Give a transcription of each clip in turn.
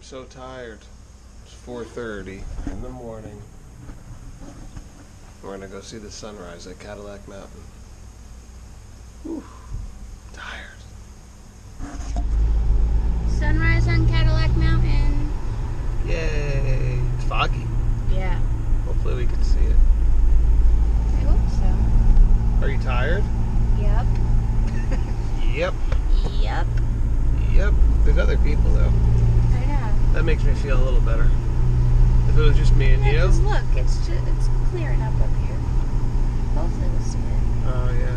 so tired. It's 4:30 in the morning. We're gonna go see the sunrise at Cadillac Mountain. Whew. Tired. Sunrise on Cadillac Mountain. Yay! It's foggy. Yeah. Hopefully we can see it. I hope so. Are you tired? Yep. Yep. Yep. Yep. There's other people though. I know. That makes me feel a little better. If it was just me and Yeah, you. 'cause look, it's clearing up here. Hopefully we'll see it. Oh yeah.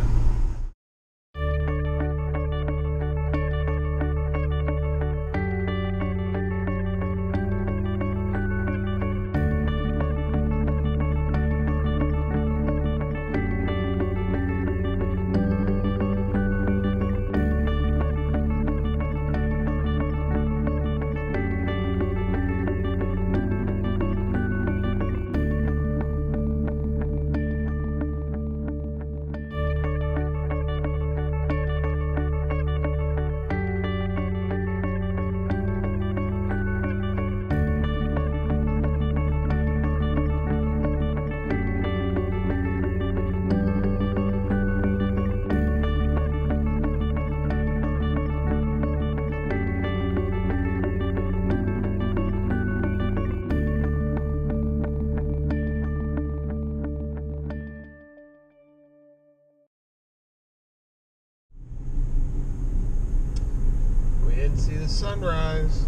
We didn't see the sunrise.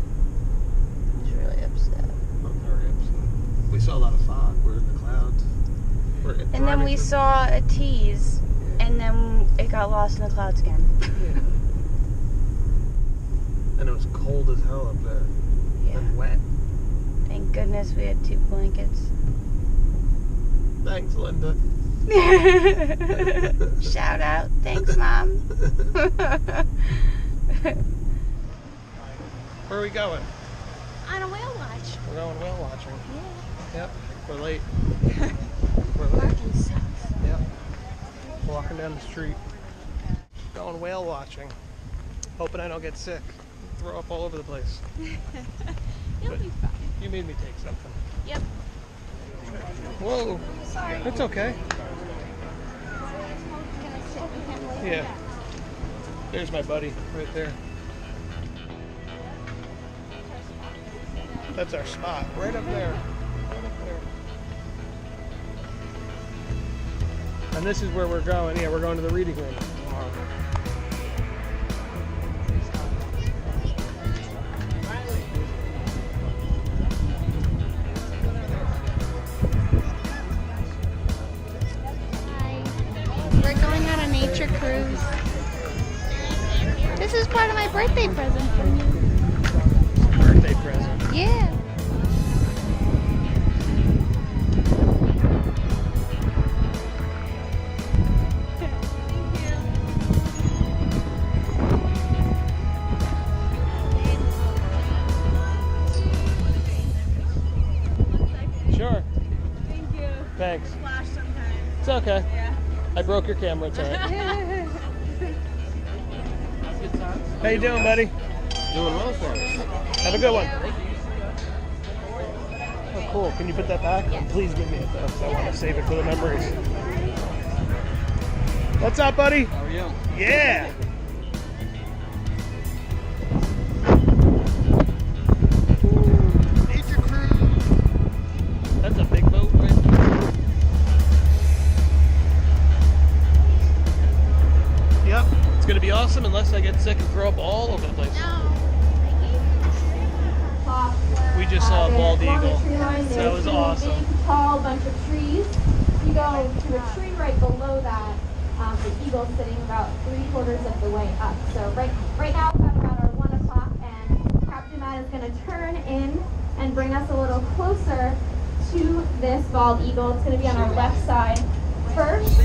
He's really upset. I'm very upset. We saw a lot of fog. We're in the clouds. And then we saw a tease, and then it got lost in the clouds again. Yeah. And it was cold as hell up there. Yeah. And wet. Thank goodness we had 2 blankets. Thanks, Linda. Shout out. Thanks, Mom. Where are we going? On a whale watch. We're going whale watching. Yeah. Yep. We're late. We're late. Parking sucks. Yep. Walking down the street. Going whale watching. Hoping I don't get sick. Throw up all over the place. You'll be fine. You made me take something. Yep. Whoa. Sorry. It's okay. Yeah. There's my buddy right there. That's our spot. Right up there. Right up there. And this is where we're going. Yeah, we're going to the reading room tomorrow. We're going on a nature cruise. This is part of my birthday present from you. Birthday present. Yeah. Sure. Thank you. Thanks. Flash sometimes. It's okay. Yeah. I broke your camera. It's alright. How you doing, buddy? Doing well, thanks. Have a good one. Oh, cool. Can you put that back? Yes. Please give me it, though, because I want to save it for the memories. What's up, buddy? How are you? Yeah. Nature cruise. That's a big boat right there. Yep. It's going to be awesome unless I get sick and throw up all over the place. We just saw a bald eagle. That was awesome. Big, tall bunch of trees. You go to a tree right below that. The eagle's sitting about 3/4 of the way up. So right now it's at about our 1 o'clock, and Captain Matt is going to turn in and bring us a little closer to this bald eagle. It's going to be on our left side first.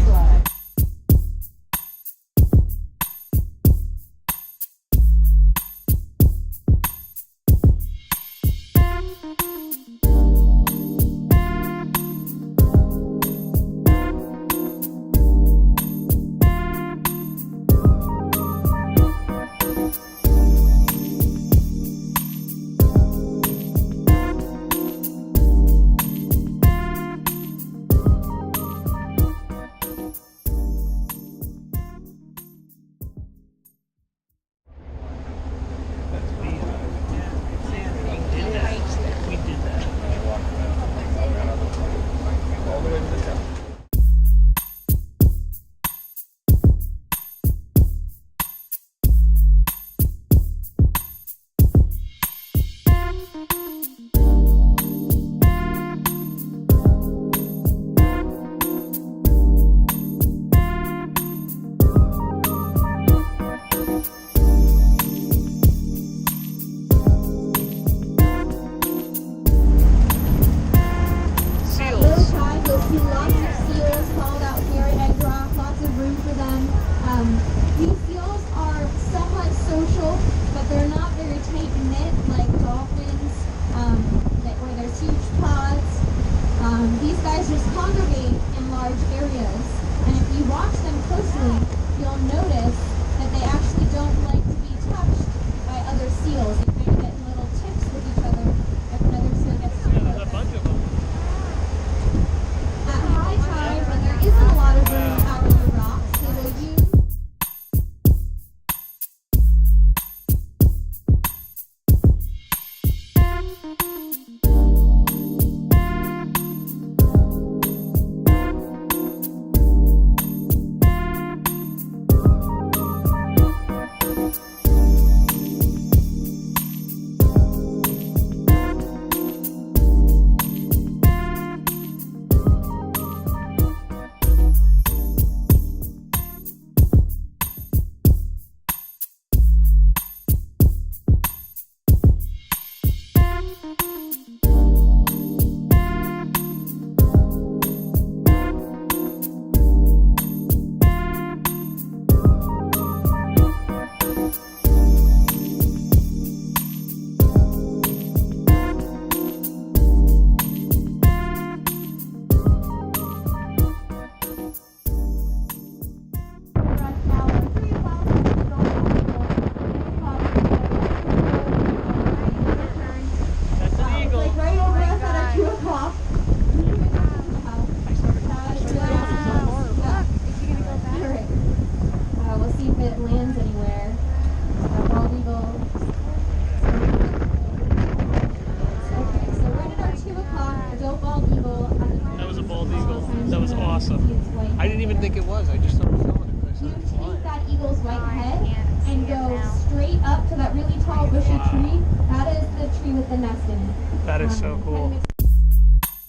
awesome. see its white I didn't even head think it was. I just started filming it. I there. saw You it flying. take that eagle's white head can't see and it go now. straight up to that really tall bushy Wow. tree. That is the tree with the nest in it. That is so cool. Kind of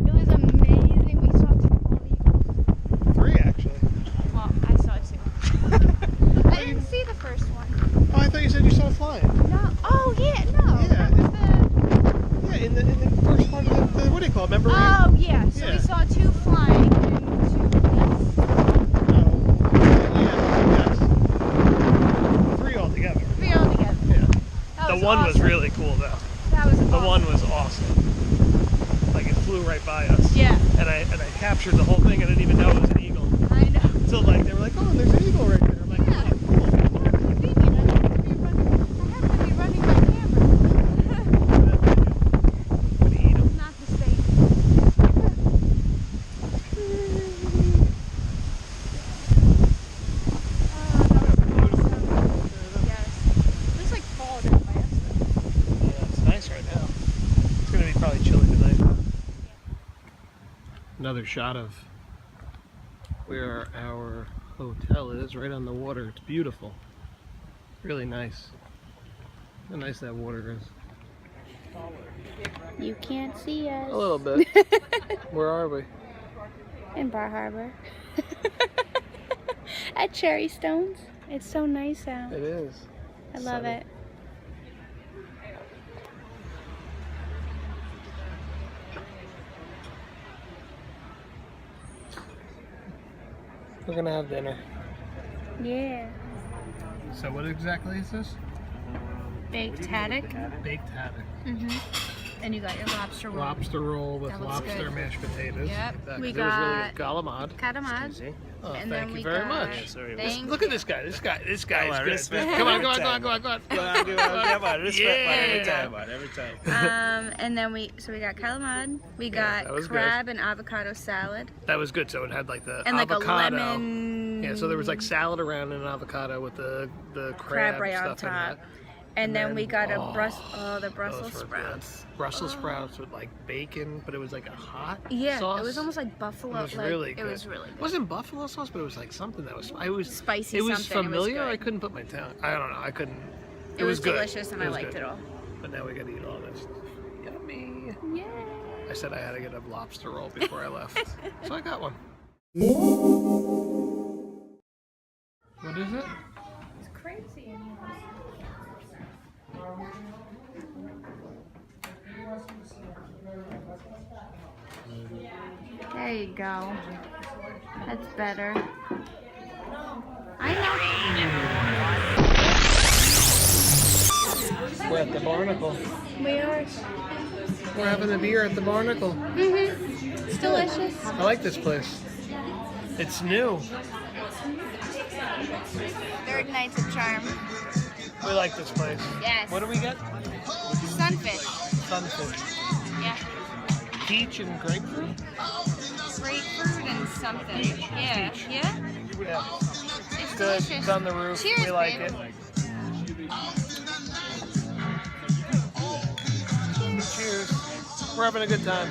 It was amazing. We saw 2 bald eagles. 3 actually. Well, I saw 2. I didn't see the first one. Oh, I thought you said you saw it flying. No. Oh yeah, no. Yeah. That was the. Yeah, in the first part of the what do you call it? Remember? Oh yeah. So Yeah. we saw 2 flying and 2 police. Yes. 3 altogether. 3 altogether. Yeah. That The was one was awesome. really cool though. That was The awesome. one was awesome. Like it flew right by us. Yeah. And I captured the whole thing. I didn't even know it was an eagle. I know. Until like they were like, oh, there's an eagle right there. I'm like, Yeah. oh, cool. How convenient. I happened to be running my camera. Would he eat 'em? Not the same. Oh, that was awesome. Yes. Just like fall down by us though. Yeah, it's nice right now. It's gonna be probably chilly tonight. Another shot of where our hotel is, right on the water. It's beautiful. Really nice. How nice that water is. You can't see us. A little bit. Where are we? In Bar Harbor. At Cherry Stones. It's so nice out. It is. I love Sunny. it. We're gonna have dinner. Yeah. So what exactly is this? Baked haddock. Baked haddock. And you got your lobster roll. Lobster roll with That looks lobster good. mashed potatoes. Yep. That, We 'cause it was really got good. Galamad. Katamad. Oh, And thank then you we very got- much. Yeah, sorry. Thank Look at this guy. This guy is good. respect. Come on. Every time. Every time. And then we got calamad. We got that was crab and avocado salad. That was good. So it had like the And like avocado. a lemon. Yeah, so there was like salad around and an avocado with the crab right on stuff in top. that. And then we got the Brussels Brussels sprouts. Brussels sprouts with like bacon, but it was like a hot Yeah, sauce. it was almost like buffalo. It was like, really It good. was really good. It wasn't buffalo sauce, but it was like something that was. I was Spicy It was something. It was familiar. good. I couldn't put my tongue. I don't know. I couldn't. It was good. delicious, and I was liked good. it all. But now we gotta eat all this. Yummy. Yeah. I said I had to get a lobster roll before I left, so I got one. What is it? It's crazy in here. There you go. That's better. I We're at the Barnacle. know. We are. We're having a beer at the Barnacle. It's delicious. I like this place. It's new. Third night's a charm. We like this place. Yes. What do we get? Sunfish. Sunfish. Yeah. Peach and grapefruit? Grapefruit and something. Yeah. Peach. Yeah? Yeah. It's Good. delicious. It's on the roof. Cheers, we like babe. it. Cheers. We're having a good time.